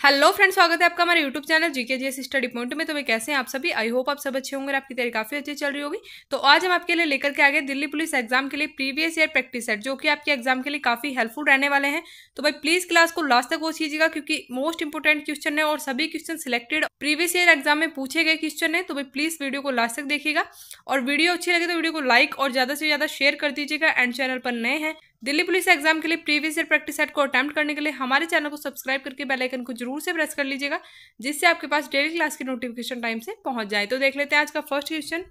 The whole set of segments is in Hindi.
हेलो फ्रेंड्स, स्वागत है आपका हमारे YouTube channel GK GS study point में। तो वे कैसे हैं आप सभी? आई होप आप सब अच्छे होंगे और आपकी तैयारी काफी अच्छी चल रही होगी। तो आज हम आपके लिए लेकर के आ गए दिल्ली पुलिस एग्जाम के लिए प्रीवियस ईयर प्रैक्टिस सेट, जो कि आपके एग्जाम के लिए काफी हेल्पफुल रहने वाले हैं। तो भाई प्लीज क्लास को लास्ट तक वॉच कीजिएगा, क्योंकि मोस्ट इंपोर्टेंट क्वेश्चन है और सभी question selected previous year exam में पूछे गए क्वेश्चन है। तो भाई प्लीज वीडियो को लास्ट तक देखिएगा और वीडियो अच्छी लगे तो वीडियो को लाइक और ज्यादा से ज्यादा शेयर कर दीजिएगा। एंड चैनल पर नए हैं दिल्ली पुलिस एग्जाम के लिए प्रीवियस ईयर प्रैक्टिस सेट को अटेम्प्ट करने के लिए हमारे चैनल को सब्सक्राइब करके बेल आइकन को जरूर से प्रेस कर लीजिएगा, जिससे आपके पास डेली क्लास की नोटिफिकेशन टाइम से पहुंच जाए। तो देख लेते हैं आज का फर्स्ट क्वेश्चन।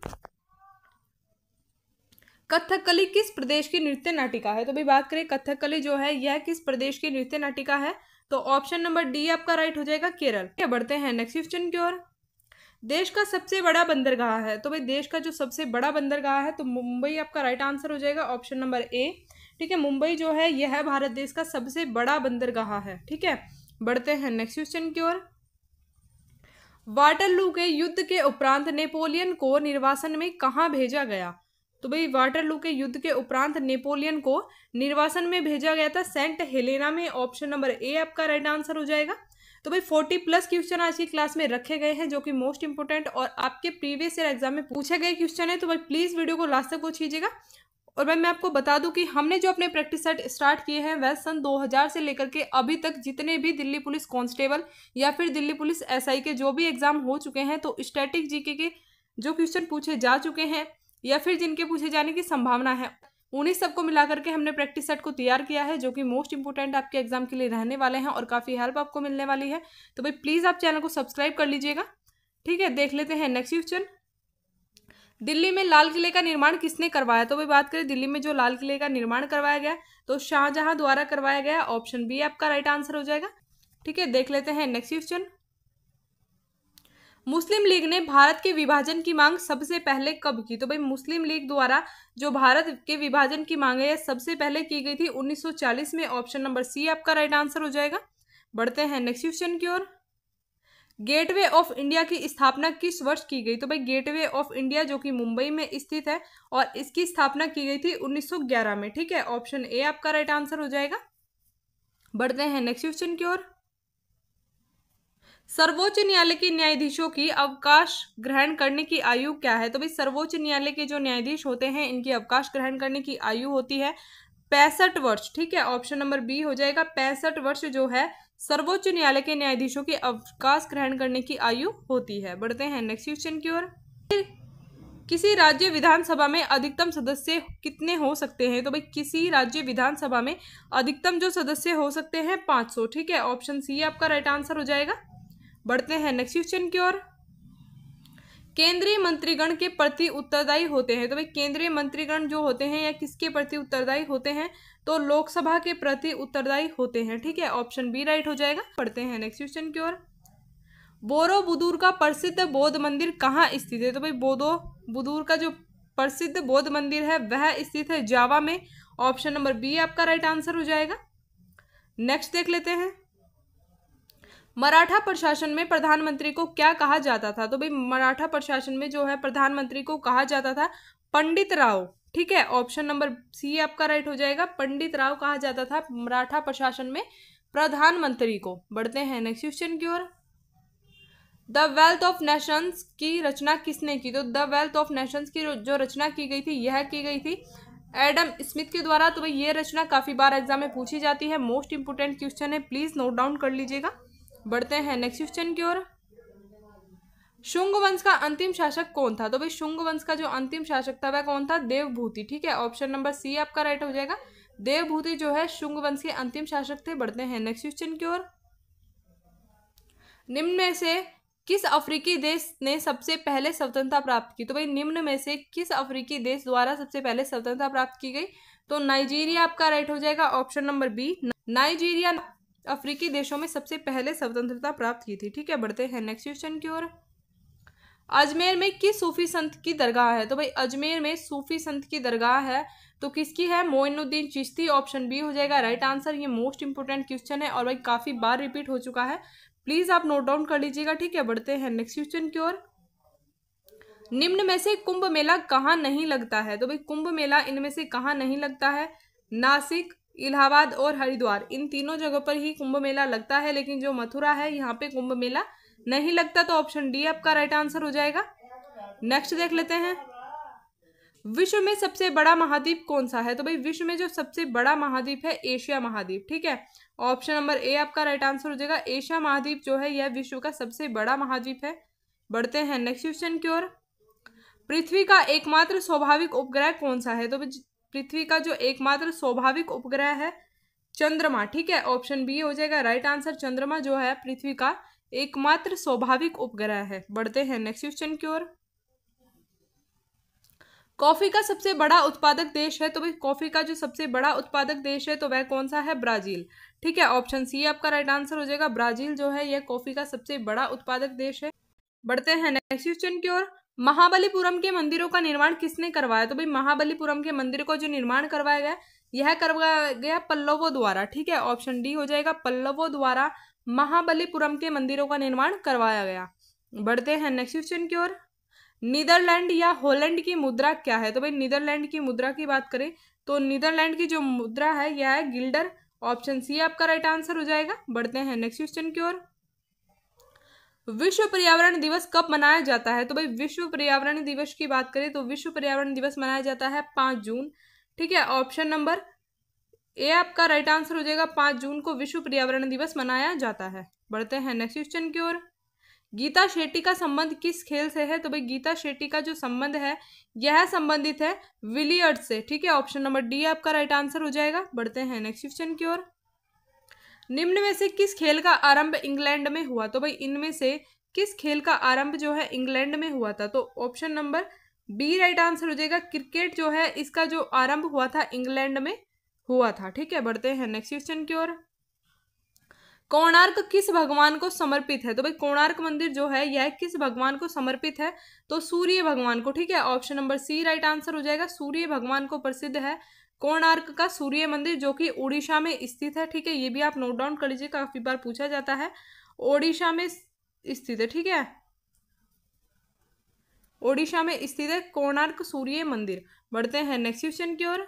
कथकली किस प्रदेश की नृत्य नाटिका है? तो भाई बात करें कथकली जो है यह किस प्रदेश की नृत्य नाटिका है? तो ऑप्शन नंबर डी आपका राइट हो जाएगा, केरल। बढ़ते हैं नेक्स्ट क्वेश्चन की ओर। देश का सबसे बड़ा बंदरगाह है? तो भाई देश का जो सबसे बड़ा बंदरगाह है तो मुंबई आपका राइट आंसर हो जाएगा, ऑप्शन नंबर ए। ठीक है, मुंबई जो है यह है भारत देश का सबसे बड़ा बंदरगाह है। ठीक है, बढ़ते हैं नेक्स्ट क्वेश्चन की ओर। वाटरलू के युद्ध के उपरांत नेपोलियन को निर्वासन में कहाँ भेजा गया? तो भाई वाटरलू के युद्ध के उपरांत नेपोलियन को निर्वासन में भेजा गया था सेंट हेलेना में, ऑप्शन नंबर ए आपका राइट आंसर हो जाएगा। तो भाई 40+ क्वेश्चन आज की क्लास में रखे गए हैं, जो कि मोस्ट इंपोर्टेंट और आपके प्रीवियस ईयर एग्जाम में पूछे गए क्वेश्चन है। तो भाई प्लीज वीडियो को लास्ट तक वॉच कीजिएगा। और भाई मैं आपको बता दूं कि हमने जो अपने प्रैक्टिस सेट स्टार्ट किए हैं वह सन 2000 से लेकर के अभी तक जितने भी दिल्ली पुलिस कांस्टेबल या फिर दिल्ली पुलिस एसआई के जो भी एग्जाम हो चुके हैं, तो स्टैटिक जीके के जो क्वेश्चन पूछे जा चुके हैं या फिर जिनके पूछे जाने की संभावना है, उन्हीं सबको मिला करके हमने प्रैक्टिस सेट को तैयार किया है, जो कि मोस्ट इंपोर्टेंट आपके एग्जाम के लिए रहने वाले हैं और काफी हेल्प आपको मिलने वाली है। तो भाई प्लीज आप चैनल को सब्सक्राइब कर लीजिएगा। ठीक है, देख लेते हैं नेक्स्ट क्वेश्चन। दिल्ली में लाल किले का निर्माण किसने करवाया? तो भाई बात करें दिल्ली में जो लाल किले का निर्माण करवाया गया तो शाहजहां द्वारा करवाया गया, ऑप्शन बी आपका राइट आंसर हो जाएगा। ठीक है, देख लेते हैं नेक्स्ट क्वेश्चन। मुस्लिम लीग ने भारत के विभाजन की मांग सबसे पहले कब की? तो भाई मुस्लिम लीग द्वारा जो भारत के विभाजन की मांग है सबसे पहले की गई थी 1940 में, ऑप्शन नंबर सी आपका राइट आंसर हो जाएगा। बढ़ते हैं नेक्स्ट क्वेश्चन की ओर। गेटवे ऑफ इंडिया की स्थापना किस वर्ष की गई? तो भाई गेटवे ऑफ इंडिया जो कि मुंबई में स्थित है और इसकी स्थापना की गई थी 1911 में। ठीक है, ऑप्शन ए आपका राइट आंसर हो जाएगा। बढ़ते हैं नेक्स्ट क्वेश्चन की ओर। सर्वोच्च न्यायालय के न्यायाधीशों की अवकाश ग्रहण करने की आयु क्या है? तो भाई सर्वोच्च न्यायालय के जो न्यायाधीश होते हैं इनकी अवकाश ग्रहण करने की आयु होती है 65 वर्ष। ठीक है, ऑप्शन नंबर बी हो जाएगा, 65 वर्ष जो है सर्वोच्च न्यायालय के न्यायाधीशों की अवकाश ग्रहण करने की आयु होती है। बढ़ते हैं नेक्स्ट क्वेश्चन की ओर। किसी राज्य विधानसभा में अधिकतम सदस्य कितने हो सकते हैं? तो भाई किसी राज्य विधानसभा में अधिकतम जो सदस्य हो सकते हैं 500। ठीक है, ऑप्शन सी आपका राइट आंसर हो जाएगा। बढ़ते हैं नेक्स्ट क्वेश्चन की ओर। केंद्रीय मंत्रीगण के प्रति उत्तरदायी होते हैं? तो भाई केंद्रीय मंत्रीगण जो होते हैं या किसके प्रति उत्तरदायी होते हैं? तो लोकसभा के प्रति उत्तरदायी होते हैं। ठीक है, ऑप्शन बी राइट हो जाएगा। पढ़ते हैं नेक्स्ट क्वेश्चन की ओर। बोरोबुदुर का प्रसिद्ध बौद्ध मंदिर कहाँ स्थित है? तो भाई बोरोबुदुर का जो प्रसिद्ध बौद्ध मंदिर है वह स्थित है जावा में, ऑप्शन नंबर बी आपका राइट आंसर हो जाएगा। नेक्स्ट देख लेते हैं। मराठा प्रशासन में प्रधानमंत्री को क्या कहा जाता था? तो भाई मराठा प्रशासन में जो है प्रधानमंत्री को कहा जाता था पंडित राव। ठीक है, ऑप्शन नंबर सी आपका राइट हो जाएगा, पंडित राव कहा जाता था मराठा प्रशासन में प्रधानमंत्री को। बढ़ते हैं नेक्स्ट क्वेश्चन की ओर। द वेल्थ ऑफ नेशंस की रचना किसने की? तो द वेल्थ ऑफ नेशंस की जो रचना की गई थी यह की गई थी एडम स्मिथ के द्वारा। तो भाई ये रचना काफी बार एग्जाम में पूछी जाती है, मोस्ट इंपोर्टेंट क्वेश्चन है, प्लीज नोट डाउन कर लीजिएगा। बढ़ते हैं नेक्स्ट क्वेश्चन की ओर। शुंग वंश का अंतिम शासक कौन था? तो भाई शुंग वंश का जो अंतिम शासक था वह कौन था? देवभूति। ठीक है, ऑप्शन नंबर सी आपका राइट हो जाएगा, देवभूति जो है शुंग वंश के अंतिम शासक थे। बढ़ते हैं नेक्स्ट क्वेश्चन की ओर। निम्न में से किस अफ्रीकी देश ने सबसे पहले स्वतंत्रता प्राप्त की? तो भाई निम्न में से किस अफ्रीकी देश द्वारा सबसे पहले स्वतंत्रता प्राप्त की गई? तो नाइजीरिया आपका राइट हो जाएगा, ऑप्शन नंबर बी। नाइजीरिया अफ्रीकी देशों में सबसे पहले स्वतंत्रता प्राप्त की थी। ठीक है, बढ़ते हैं नेक्स्ट क्वेश्चन की ओर। अजमेर में किस सूफी संत की दरगाह है? तो भाई अजमेर में सूफी संत की दरगाह है तो किसकी है? मोइनुद्दीन चिश्ती, ऑप्शन बी हो जाएगा राइट आंसर। ये मोस्ट इंपोर्टेंट क्वेश्चन है और भाई काफी बार रिपीट हो चुका है, प्लीज आप नोट डाउन कर लीजिएगा। ठीक है, बढ़ते हैं नेक्स्ट क्वेश्चन की ओर। निम्न में से कुंभ मेला कहाँ नहीं लगता है? तो भाई कुंभ मेला इनमें से कहाँ नहीं लगता है? नासिक, इलाहाबाद और हरिद्वार, इन तीनों जगह पर ही कुंभ मेला लगता है, लेकिन जो मथुरा है यहाँ पे कुंभ मेला नहीं लगता। तो ऑप्शन डी आपका राइट आंसर हो जाएगा। नेक्स्ट देख लेते हैं, विश्व में सबसे बड़ा महाद्वीप कौन सा है? तो भाई विश्व में जो सबसे बड़ा महाद्वीप है एशिया महाद्वीप, ठीक है। ऑप्शन नंबर ए आपका राइट आंसर हो जाएगा। एशिया महाद्वीप जो है यह विश्व का सबसे बड़ा महाद्वीप है। बढ़ते हैं नेक्स्ट क्वेश्चन की ओर। पृथ्वी का एकमात्र स्वाभाविक उपग्रह कौन सा है? तो पृथ्वी का जो एकमात्र स्वाभाविक उपग्रह है चंद्रमा, ठीक है। ऑप्शन बी हो जाएगा राइट आंसर। चंद्रमा जो है पृथ्वी का एकमात्र स्वाभाविक उपग्रह है। बढ़ते हैं नेक्स्ट क्वेश्चन की ओर। कॉफी का सबसे बड़ा उत्पादक देश है? तो भाई कॉफी का जो सबसे बड़ा उत्पादक देश है तो वह कौन सा है? ब्राजील, ठीक है। ऑप्शन सी आपका राइट आंसर हो जाएगा। ब्राजील जो है यह कॉफी का सबसे बड़ा उत्पादक देश है। बढ़ते हैं नेक्स्ट क्वेश्चन की ओर। महाबलीपुरम के मंदिरों का निर्माण किसने करवाया? तो भाई महाबलीपुरम के मंदिर को जो निर्माण करवाया गया यह करवाया गया पल्लवों द्वारा, ठीक है। ऑप्शन डी हो जाएगा। पल्लवों द्वारा महाबलीपुरम के मंदिरों का निर्माण करवाया गया। बढ़ते हैं नेक्स्ट क्वेश्चन की ओर। नीदरलैंड या हॉलैंड की मुद्रा क्या है? तो भाई नीदरलैंड की मुद्रा की बात करें तो नीदरलैंड की जो मुद्रा है यह है गिल्डर। ऑप्शन सी आपका राइट आंसर हो जाएगा। बढ़ते हैं नेक्स्ट क्वेश्चन की ओर। विश्व पर्यावरण दिवस कब मनाया जाता है? तो भाई विश्व पर्यावरण दिवस की बात करें तो विश्व पर्यावरण दिवस मनाया जाता है 5 जून, ठीक है। ऑप्शन नंबर ए आपका राइट आंसर हो जाएगा। 5 जून को विश्व पर्यावरण दिवस मनाया जाता है। बढ़ते हैं नेक्स्ट क्वेश्चन की ओर। गीता शेट्टी का संबंध किस खेल से है? तो भाई गीता शेट्टी का जो संबंध है यह संबंधित है विलियर्ड्स से, ठीक है। ऑप्शन नंबर डी आपका राइट आंसर हो जाएगा। बढ़ते हैं नेक्स्ट क्वेश्चन की ओर। निम्न में से किस खेल का आरंभ इंग्लैंड में हुआ? तो भाई इनमें से किस खेल का आरंभ जो है इंग्लैंड में हुआ था? तो option number B right answer हो जाएगा। क्रिकेट जो है इसका जो आरंभ हुआ था इंग्लैंड में हुआ था, ठीक है। बढ़ते हैं नेक्स्ट क्वेश्चन की ओर। कोणार्क किस भगवान को समर्पित है? तो भाई कोणार्क मंदिर जो है यह किस भगवान को समर्पित है? तो सूर्य भगवान को, ठीक है। Option number C right answer हो जाएगा। सूर्य भगवान को प्रसिद्ध है कोणार्क का सूर्य मंदिर, जो कि उड़ीसा में स्थित है, ठीक है। ये भी आप नोट डाउन कर लीजिए, काफी बार पूछा जाता है। ओडिशा में स्थित है, ठीक है। ओडिशा में स्थित है कोणार्क सूर्य मंदिर। बढ़ते हैं नेक्स्ट क्वेश्चन की ओर।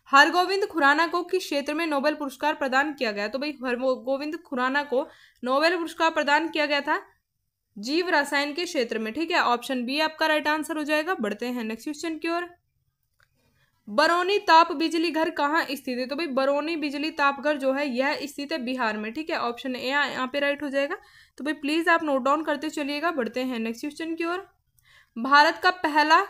हरगोविंद खुराना को किस क्षेत्र में नोबेल पुरस्कार प्रदान किया गया? तो भाई हरगोविंद खुराना को नोबेल पुरस्कार प्रदान किया गया था जीव रसायन के क्षेत्र में, ठीक है। ऑप्शन बी आपका राइट आंसर हो जाएगा। बढ़ते हैं नेक्स्ट क्वेश्चन की ओर। बरौनी ताप बिजली घर कहाँ स्थित है? तो भाई बरौनी बिजली ताप घर जो है यह स्थित है बिहार में, ठीक है। ऑप्शन ए यहाँ पे राइट हो जाएगा। तो भाई प्लीज आप नोट डाउन करते चलिएगा। बढ़ते हैं नेक्स्ट क्वेश्चन की ओर। भारत का पहला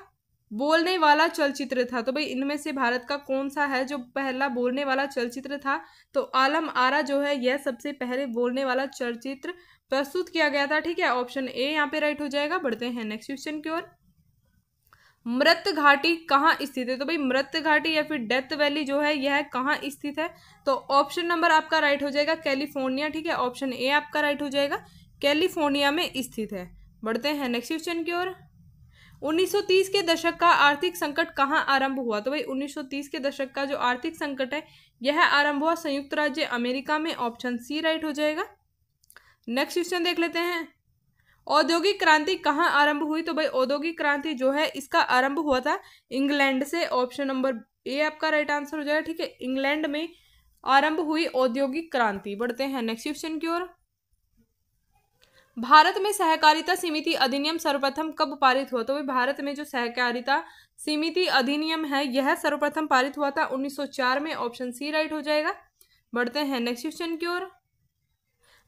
बोलने वाला चलचित्र था? तो भाई इनमें से भारत का कौन सा है जो पहला बोलने वाला चलचित्र था? तो आलम आरा जो है यह सबसे पहले बोलने वाला चलचित्र प्रस्तुत किया गया था, ठीक है। ऑप्शन ए यहाँ पे राइट हो जाएगा। बढ़ते हैं नेक्स्ट क्वेश्चन की ओर। मृत घाटी कहाँ स्थित है? तो भाई मृत घाटी या फिर डेथ वैली जो है यह कहाँ स्थित है? तो ऑप्शन नंबर आपका राइट हो जाएगा कैलिफोर्निया, ठीक है। ऑप्शन ए आपका राइट हो जाएगा, कैलिफोर्निया में स्थित है। बढ़ते हैं नेक्स्ट क्वेश्चन की ओर। 1930 के दशक का आर्थिक संकट कहाँ आरंभ हुआ? तो भाई 1930 के दशक का जो आर्थिक संकट है यह आरंभ हुआ संयुक्त राज्य अमेरिका में। ऑप्शन सी राइट हो जाएगा। नेक्स्ट क्वेश्चन देख लेते हैं। औद्योगिक क्रांति कहाँ आरंभ हुई? तो भाई औद्योगिक क्रांति जो है इसका आरंभ हुआ था इंग्लैंड से। ऑप्शन नंबर ए आपका राइट आंसर हो जाएगा, ठीक है। इंग्लैंड में आरंभ हुई औद्योगिक क्रांति। बढ़ते हैं नेक्स्ट क्वेश्चन की ओर। भारत में सहकारिता समिति अधिनियम सर्वप्रथम कब पारित हुआ? तो भाई भारत में जो सहकारिता समिति अधिनियम है यह सर्वप्रथम पारित हुआ था 1904 में। ऑप्शन सी राइट हो जाएगा। बढ़ते हैं नेक्स्ट क्वेश्चन की ओर।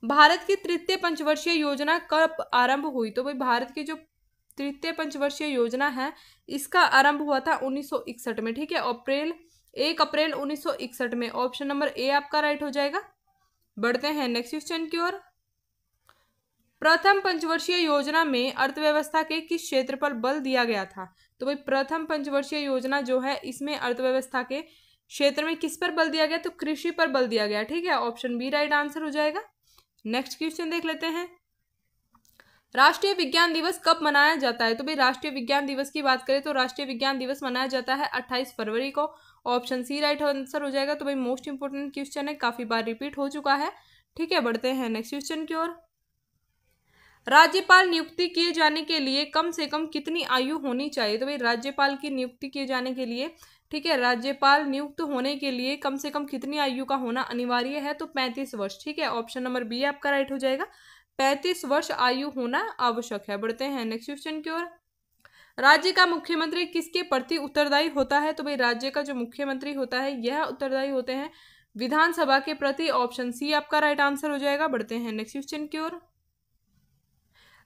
भारत की तृतीय पंचवर्षीय योजना कब आरंभ हुई? तो भाई भारत की जो तृतीय पंचवर्षीय योजना है इसका आरंभ हुआ था 1961 में, ठीक है। 1 अप्रैल 1961 में। ऑप्शन नंबर ए आपका राइट हो जाएगा। बढ़ते हैं नेक्स्ट क्वेश्चन की ओर। प्रथम पंचवर्षीय योजना में अर्थव्यवस्था के किस क्षेत्र पर बल दिया गया था? तो भाई प्रथम पंचवर्षीय योजना जो है इसमें अर्थव्यवस्था के क्षेत्र में किस पर बल दिया गया? तो कृषि पर बल दिया गया, ठीक है। ऑप्शन बी राइट आंसर हो जाएगा। नेक्स्ट क्वेश्चन देख लेते हैं। राष्ट्रीय विज्ञान दिवस कब मनाया जाता है? तो भाई राष्ट्रीय विज्ञान दिवस की बात करें तो राष्ट्रीय विज्ञान दिवस मनाया जाता है 28 फरवरी को। ऑप्शन सी राइट आंसर हो जाएगा। तो भाई मोस्ट इंपोर्टेंट क्वेश्चन है, काफी बार रिपीट हो चुका है, ठीक है। बढ़ते हैं नेक्स्ट क्वेश्चन की ओर। राज्यपाल नियुक्ति किए जाने के लिए कम से कम कितनी आयु होनी चाहिए? तो भाई राज्यपाल की नियुक्ति किए जाने के लिए ठीक है, राज्यपाल नियुक्त होने के लिए कम से कम कितनी आयु का होना अनिवार्य है? तो 35 वर्ष। ठीक है, ऑप्शन नंबर बी आपका राइट हो जाएगा, 35 वर्ष आयु होना आवश्यक है। बढ़ते हैं नेक्स्ट क्वेश्चन की ओर। राज्य का मुख्यमंत्री किसके प्रति उत्तरदायी होता है? तो भाई राज्य का जो मुख्यमंत्री होता है यह उत्तरदायी होते हैं विधानसभा के प्रति। ऑप्शन सी आपका राइट आंसर हो जाएगा। बढ़ते हैं नेक्स्ट क्वेश्चन की ओर।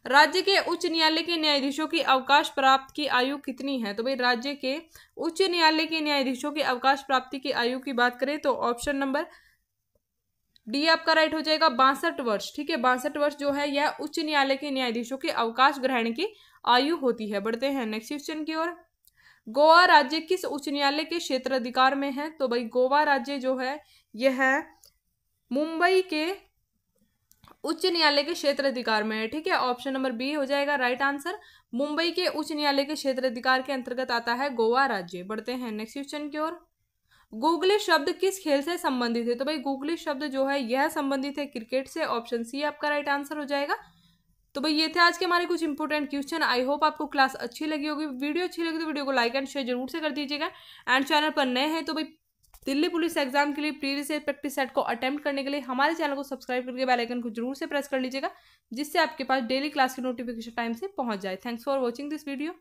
राज्य के उच्च न्यायालय के न्यायाधीशों की अवकाश प्राप्त की आयु कितनी है? तो भाई राज्य के उच्च न्यायालय के न्यायाधीशों की अवकाश प्राप्ति की आयु की बात करें तो ऑप्शन नंबर डी आपका राइट हो जाएगा, 62 वर्ष। ठीक है, 62 वर्ष जो है यह उच्च न्यायालय के न्यायाधीशों के अवकाश ग्रहण की आयु होती है। बढ़ते हैं नेक्स्ट क्वेश्चन की ओर। गोवा राज्य किस उच्च न्यायालय के क्षेत्राधिकार में है? तो भाई गोवा राज्य जो है यह मुंबई के उच्च न्यायालय के क्षेत्राधिकार में है। ठीक है, ऑप्शन नंबर बी हो जाएगा राइट आंसर, मुंबई के उच्च न्यायालय के क्षेत्राधिकार के अंतर्गत आता है गोवा राज्य। बढ़ते हैं नेक्स्ट क्वेश्चन की ओर। गूगली शब्द किस खेल से संबंधित है? तो भाई गूगली शब्द जो है यह संबंधित है क्रिकेट से। ऑप्शन सी आपका राइट आंसर हो जाएगा। तो भाई ये थे आज के हमारे कुछ इंपॉर्टेंट क्वेश्चन। आई होप आपको क्लास अच्छी लगी होगी। वीडियो अच्छी लगी तो वीडियो को लाइक एंड शेयर जरूर से कर दीजिएगा। एंड चैनल पर नए हैं तो भाई दिल्ली पुलिस एग्जाम के लिए प्रीवियस ईयर प्रैक्टिस सेट को अटेम्प्ट करने के लिए हमारे चैनल को सब्सक्राइब करके बेल आइकन को जरूर से प्रेस कर लीजिएगा, जिससे आपके पास डेली क्लास की नोटिफिकेशन टाइम से पहुंच जाए। Thanks for watching this video.